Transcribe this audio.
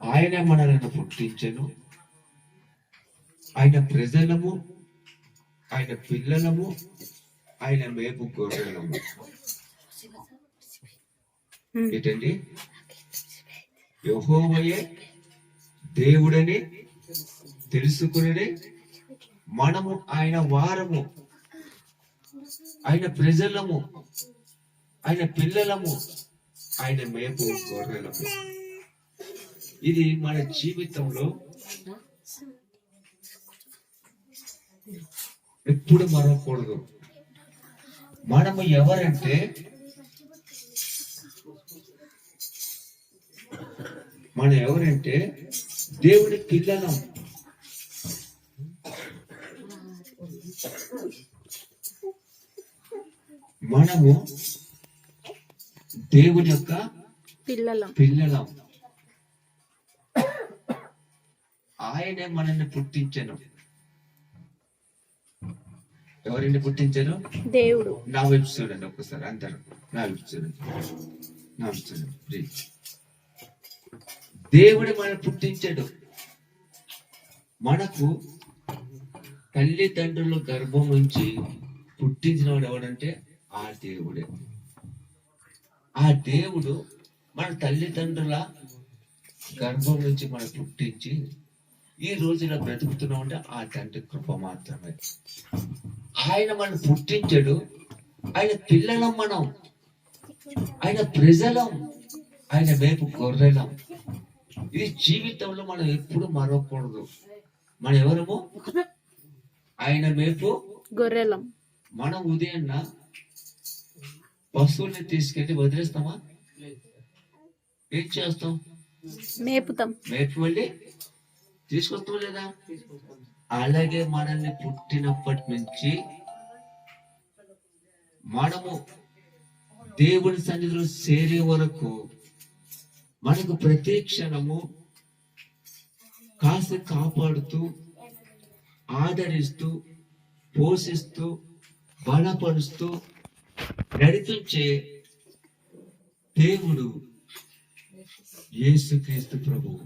ఆయన మనలను పుట్టించెను, ఆయన ప్రజలము, ఆయన పిల్లలము, ఆయన మేపు గొర్రెలము. ఏంటండి? యెహోవాయే దేవుడని తెలుసుకుని మనము ఆయన వారము, ఆయన ప్రజలము, ఆయన పిల్లలము, ఆయన మేపు గొర్రెలము. ఇది మన జీవితంలో ఎప్పుడు మరవకూడదు. మనము ఎవరంటే దేవుడి పిల్లలం. మనము దేవుని యొక్క పిల్లలం. ఆయనే మనల్ని పుట్టించను. ఎవరిని పుట్టించారు? దేవుడు. నా వైపు చూడండి ఒక్కసారి, అందరూ నా వైపు చూడండి. దేవుడు మనల్ని పుట్టించాడు. మనకు తల్లిదండ్రుల గర్భం నుంచి పుట్టించిన వాడు ఎవడంటే ఆ దేవుడే. ఆ దేవుడు మన తల్లిదండ్రుల గర్భం నుంచి మనం పుట్టించి ఈ రోజున బ్రతుకుతున్నాం అంటే ఆ తండ్రి కృప మాత్రమే. ఆయన మనం పుట్టించాడు, ఆయన పిల్లలం, మనం ఆయన ప్రజలం, ఆయన మేపు గొర్రెలం. ఇది జీవితంలో మనం ఎప్పుడు మరవకూడదు. మనం ఎవరము? ఆయన మేపు గొర్రెలం. మనం ఉదయాన్న పశువుల్ని తీసుకెళ్ళి వదిలేస్తామా? ఏం చేస్తాం? మేపు వెళ్ళి తీసుకొస్తాం లేదా? అలాగే మనల్ని పుట్టినప్పటి నుంచి మనము దేవుని సన్నిధిలో చేరే వరకు మనకు ప్రతి క్షణము కాసి కాపాడుతూ, ఆదరిస్తూ, పోషిస్తూ, బలపరుస్తూ నడిపించే దేవుడు యేసుక్రీస్తు ప్రభువు.